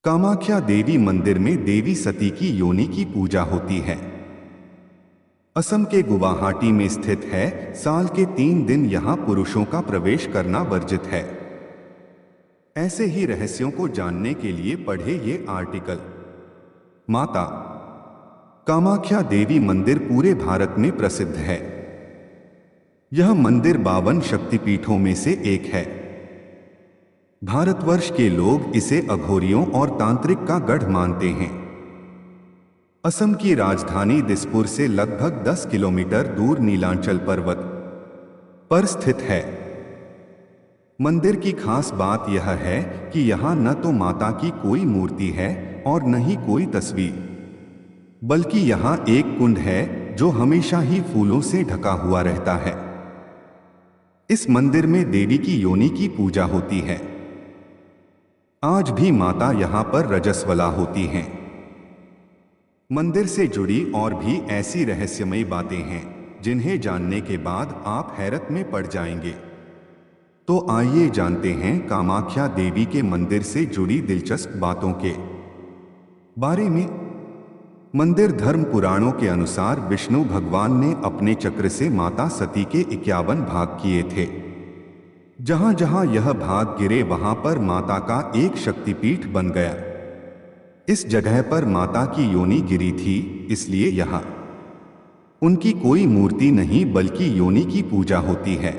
कामाख्या देवी मंदिर में देवी सती की योनि की पूजा होती है। असम के गुवाहाटी में स्थित है। साल के 3 दिन यहाँ पुरुषों का प्रवेश करना वर्जित है। ऐसे ही रहस्यों को जानने के लिए पढ़े ये आर्टिकल। माता कामाख्या देवी मंदिर पूरे भारत में प्रसिद्ध है। यह मंदिर 52 शक्तिपीठों में से एक है। भारतवर्ष के लोग इसे अघोरियों और तांत्रिक का गढ़ मानते हैं। असम की राजधानी दिसपुर से लगभग 10 किलोमीटर दूर नीलांचल पर्वत पर स्थित है। मंदिर की खास बात यह है कि यहाँ न तो माता की कोई मूर्ति है और न ही कोई तस्वीर, बल्कि यहाँ एक कुंड है जो हमेशा ही फूलों से ढका हुआ रहता है। इस मंदिर में देवी की योनि की पूजा होती है। आज भी माता यहाँ पर रजस्वला होती हैं। मंदिर से जुड़ी और भी ऐसी रहस्यमयी बातें हैं जिन्हें जानने के बाद आप हैरत में पड़ जाएंगे। तो आइए जानते हैं कामाख्या देवी के मंदिर से जुड़ी दिलचस्प बातों के बारे में। मंदिर धर्म पुराणों के अनुसार विष्णु भगवान ने अपने चक्र से माता सती के 51 भाग किए थे। जहां जहां यह भाग गिरे वहां पर माता का एक शक्तिपीठ बन गया। इस जगह पर माता की योनि गिरी थी, इसलिए यहाँ उनकी कोई मूर्ति नहीं बल्कि योनि की पूजा होती है।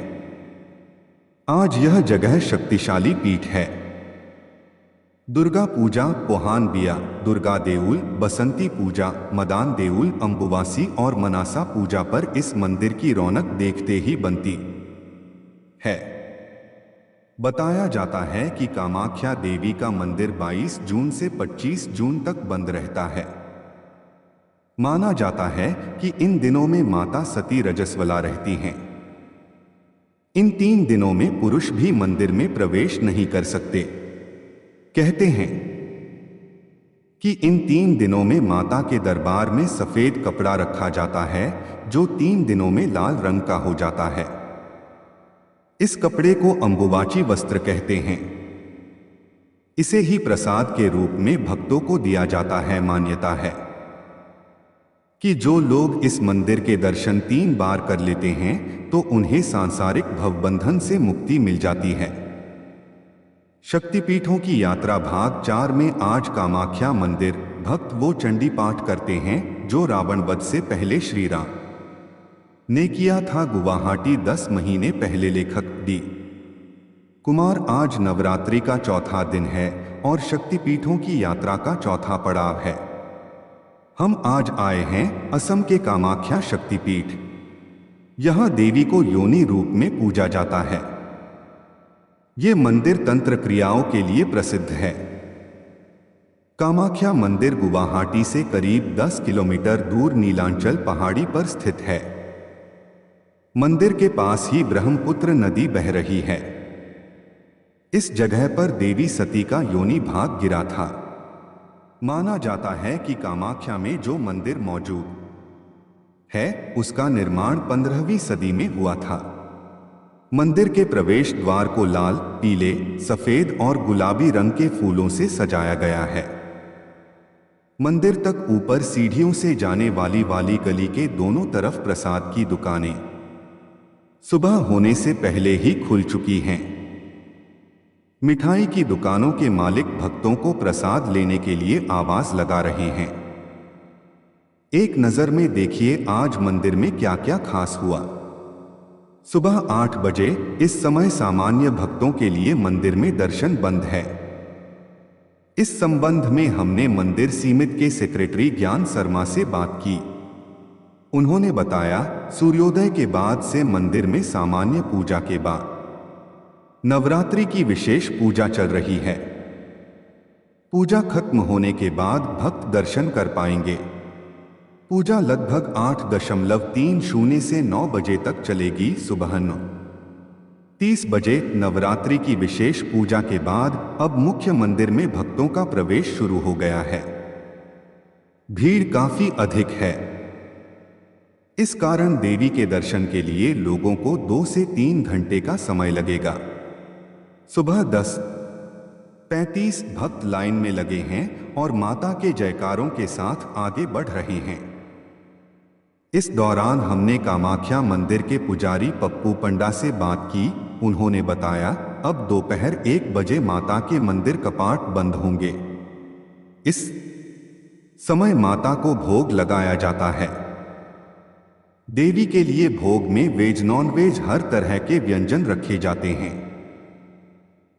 आज यह जगह शक्तिशाली पीठ है। दुर्गा पूजा, पोहान बिया, दुर्गा देउल, बसंती पूजा, मदान देउल, अम्बुवासी और मनासा पूजा पर इस मंदिर की रौनक देखते ही बनती है। बताया जाता है कि कामाख्या देवी का मंदिर 22 जून से 25 जून तक बंद रहता है। माना जाता है कि इन दिनों में माता सती रजस्वला रहती हैं। इन 3 दिनों में पुरुष भी मंदिर में प्रवेश नहीं कर सकते। कहते हैं कि इन 3 दिनों में माता के दरबार में सफेद कपड़ा रखा जाता है जो 3 दिनों में लाल रंग का हो जाता है। इस कपड़े को अम्बुवाची वस्त्र कहते हैं। इसे ही प्रसाद के रूप में भक्तों को दिया जाता है। मान्यता है कि जो लोग इस मंदिर के दर्शन 3 बार कर लेते हैं तो उन्हें सांसारिक भवबंधन से मुक्ति मिल जाती है। शक्तिपीठों की यात्रा भाग 4 में आज कामाख्या मंदिर भक्त वो चंडी पाठ करते हैं जो रावण वध से पहले श्री राम ने किया था। गुवाहाटी 10 महीने पहले। लेखक डी कुमार। आज नवरात्रि का चौथा दिन है और शक्तिपीठों की यात्रा का चौथा पड़ाव है। हम आज आए हैं असम के कामाख्या शक्तिपीठ। यहां देवी को योनि रूप में पूजा जाता है। ये मंदिर तंत्र क्रियाओं के लिए प्रसिद्ध है। कामाख्या मंदिर गुवाहाटी से करीब 10 किलोमीटर दूर नीलांचल पहाड़ी पर स्थित है। मंदिर के पास ही ब्रह्मपुत्र नदी बह रही है। इस जगह पर देवी सती का योनि भाग गिरा था। माना जाता है कि कामाख्या में जो मंदिर मौजूद है उसका निर्माण 15वीं सदी में हुआ था। मंदिर के प्रवेश द्वार को लाल, पीले, सफेद और गुलाबी रंग के फूलों से सजाया गया है। मंदिर तक ऊपर सीढ़ियों से जाने वाली गली के दोनों तरफ प्रसाद की दुकानें सुबह होने से पहले ही खुल चुकी हैं। मिठाई की दुकानों के मालिक भक्तों को प्रसाद लेने के लिए आवाज लगा रहे हैं। एक नजर में देखिए आज मंदिर में क्या क्या खास हुआ। सुबह 8 बजे इस समय सामान्य भक्तों के लिए मंदिर में दर्शन बंद है। इस संबंध में हमने मंदिर समिति के सेक्रेटरी ज्ञान शर्मा से बात की। उन्होंने बताया सूर्योदय के बाद से मंदिर में सामान्य पूजा के बाद नवरात्रि की विशेष पूजा चल रही है। पूजा खत्म होने के बाद भक्त दर्शन कर पाएंगे। पूजा लगभग 8:30 से 9 बजे तक चलेगी। सुबह 9:30 बजे नवरात्रि की विशेष पूजा के बाद अब मुख्य मंदिर में भक्तों का प्रवेश शुरू हो गया है। भीड़ काफी अधिक है। इस कारण देवी के दर्शन के लिए लोगों को 2 से 3 घंटे का समय लगेगा। सुबह 10 35 भक्त लाइन में लगे हैं और माता के जयकारों के साथ आगे बढ़ रहे हैं। इस दौरान हमने कामाख्या मंदिर के पुजारी पप्पू पंडा से बात की। उन्होंने बताया, अब दोपहर 1 बजे माता के मंदिर कपाट बंद होंगे। इस समय माता को भोग लगाया जाता है। देवी के लिए भोग में वेज नॉन वेज हर तरह के व्यंजन रखे जाते हैं।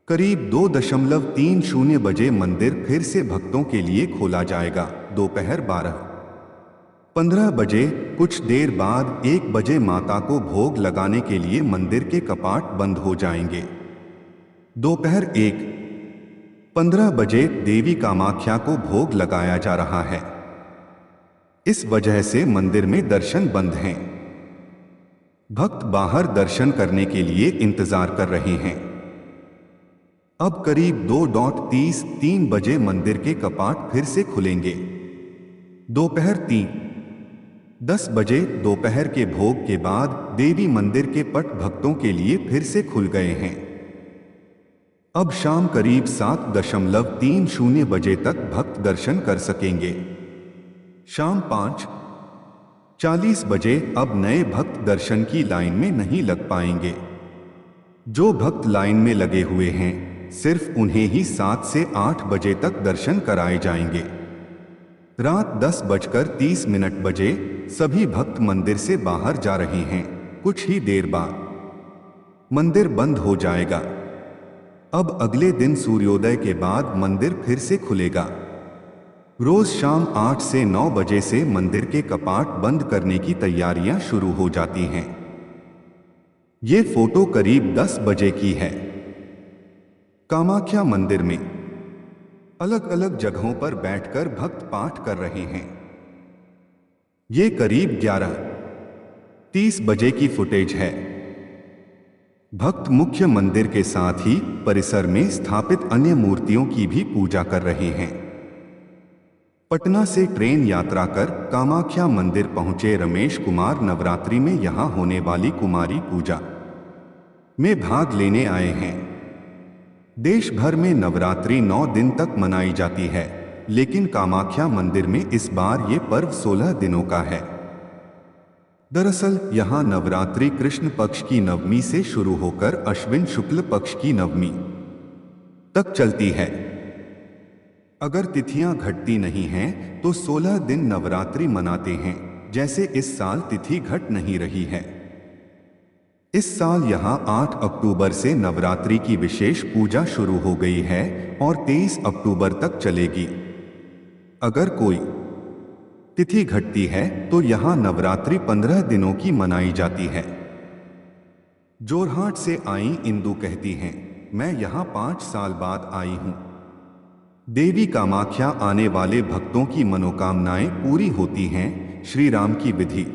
करीब 2:30 बजे मंदिर फिर से भक्तों के लिए खोला जाएगा। दोपहर 12:15 बजे कुछ देर बाद 1 बजे माता को भोग लगाने के लिए मंदिर के कपाट बंद हो जाएंगे। दोपहर 1:15 बजे देवी कामाख्या को भोग लगाया जा रहा है। इस वजह से मंदिर में दर्शन बंद हैं। भक्त बाहर दर्शन करने के लिए इंतजार कर रहे हैं। अब करीब 2:30 बजे मंदिर के कपाट फिर से खुलेंगे। दोपहर 3:10 बजे दोपहर के भोग के बाद देवी मंदिर के पट भक्तों के लिए फिर से खुल गए हैं। अब शाम करीब 7:30 बजे तक भक्त दर्शन कर सकेंगे। शाम 5:40 बजे अब नए भक्त दर्शन की लाइन में नहीं लग पाएंगे। जो भक्त लाइन में लगे हुए हैं सिर्फ उन्हें ही 7 से 8 बजे तक दर्शन कराए जाएंगे। रात 10:30 बजे सभी भक्त मंदिर से बाहर जा रहे हैं। कुछ ही देर बाद मंदिर बंद हो जाएगा। अब अगले दिन सूर्योदय के बाद मंदिर फिर से खुलेगा। रोज शाम 8 से 9 बजे से मंदिर के कपाट बंद करने की तैयारियां शुरू हो जाती हैं। ये फोटो करीब 10 बजे की है। कामाख्या मंदिर में अलग अलग जगहों पर बैठकर भक्त पाठ कर रहे हैं। ये करीब 11:30 बजे की फुटेज है। भक्त मुख्य मंदिर के साथ ही परिसर में स्थापित अन्य मूर्तियों की भी पूजा कर रहे हैं। पटना से ट्रेन यात्रा कर कामाख्या मंदिर पहुंचे रमेश कुमार नवरात्रि में यहां होने वाली कुमारी पूजा में भाग लेने आए हैं। देश भर में नवरात्रि 9 दिन तक मनाई जाती है, लेकिन कामाख्या मंदिर में इस बार ये पर्व 16 दिनों का है। दरअसल यहां नवरात्रि कृष्ण पक्ष की नवमी से शुरू होकर अश्विन शुक्ल पक्ष की नवमी तक चलती है। अगर तिथियां घटती नहीं हैं तो 16 दिन नवरात्रि मनाते हैं। जैसे इस साल तिथि घट नहीं रही है। इस साल यहां 8 अक्टूबर से नवरात्रि की विशेष पूजा शुरू हो गई है और 23 अक्टूबर तक चलेगी। अगर कोई तिथि घटती है तो यहां नवरात्रि 15 दिनों की मनाई जाती है। जोरहाट से आई इंदु कहती हैं, मैं यहां 5 साल बाद आई हूं। देवी कामाख्या आने वाले भक्तों की मनोकामनाएं पूरी होती हैं। श्री राम की विधि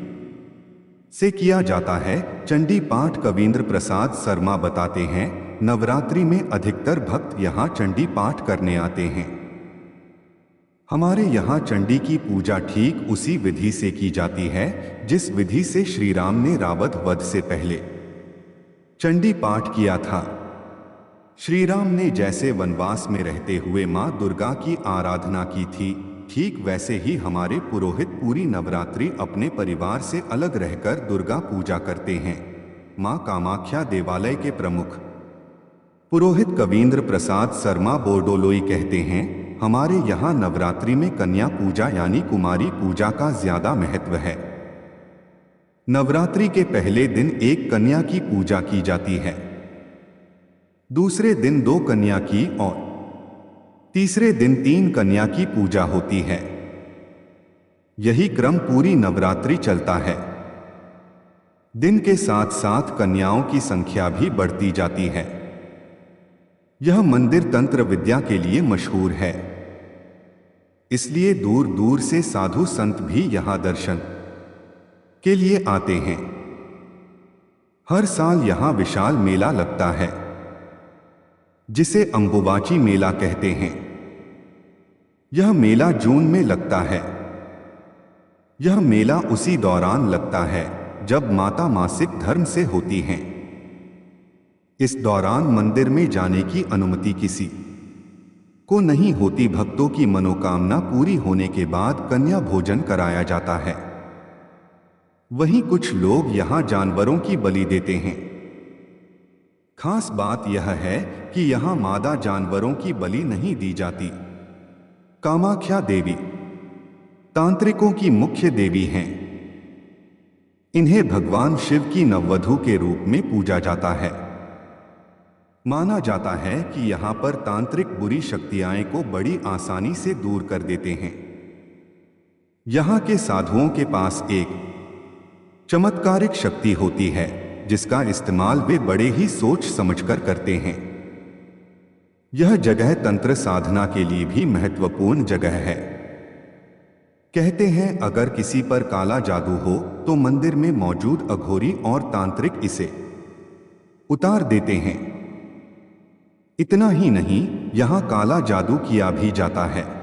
से किया जाता है। चंडी पाठ कवींद्र प्रसाद शर्मा बताते हैं, नवरात्रि में अधिकतर भक्त यहां चंडी पाठ करने आते हैं। हमारे यहाँ चंडी की पूजा ठीक उसी विधि से की जाती है जिस विधि से श्री राम ने रावण वध से पहले चंडी पाठ किया था। श्री राम ने जैसे वनवास में रहते हुए माँ दुर्गा की आराधना की थी, ठीक वैसे ही हमारे पुरोहित पूरी नवरात्रि अपने परिवार से अलग रहकर दुर्गा पूजा करते हैं। माँ कामाख्या देवालय के प्रमुख पुरोहित कवींद्र प्रसाद शर्मा बोरडोलोई कहते हैं, हमारे यहाँ नवरात्रि में कन्या पूजा यानी कुमारी पूजा का ज्यादा महत्व है। नवरात्रि के पहले दिन एक कन्या की पूजा की जाती है, दूसरे दिन 2 कन्या की और तीसरे दिन 3 कन्या की पूजा होती है। यही क्रम पूरी नवरात्रि चलता है। दिन के साथ साथ कन्याओं की संख्या भी बढ़ती जाती है। यह मंदिर तंत्र विद्या के लिए मशहूर है, इसलिए दूर दूर से साधु संत भी यहां दर्शन के लिए आते हैं। हर साल यहां विशाल मेला लगता है जिसे अंबुबाची मेला कहते हैं। यह मेला जून में लगता है। यह मेला उसी दौरान लगता है जब माता मासिक धर्म से होती हैं। इस दौरान मंदिर में जाने की अनुमति किसी को नहीं होती। भक्तों की मनोकामना पूरी होने के बाद कन्या भोजन कराया जाता है। वहीं कुछ लोग यहां जानवरों की बलि देते हैं। खास बात यह है कि यहां मादा जानवरों की बलि नहीं दी जाती। कामाख्या देवी तांत्रिकों की मुख्य देवी हैं। इन्हें भगवान शिव की नववधू के रूप में पूजा जाता है। माना जाता है कि यहां पर तांत्रिक बुरी शक्तियां को बड़ी आसानी से दूर कर देते हैं। यहां के साधुओं के पास एक चमत्कारिक शक्ति होती है जिसका इस्तेमाल वे बड़े ही सोच समझकर करते हैं। यह जगह तंत्र साधना के लिए भी महत्वपूर्ण जगह है। कहते हैं अगर किसी पर काला जादू हो तो मंदिर में मौजूद अघोरी और तांत्रिक इसे उतार देते हैं। इतना ही नहीं, यहां काला जादू किया भी जाता है।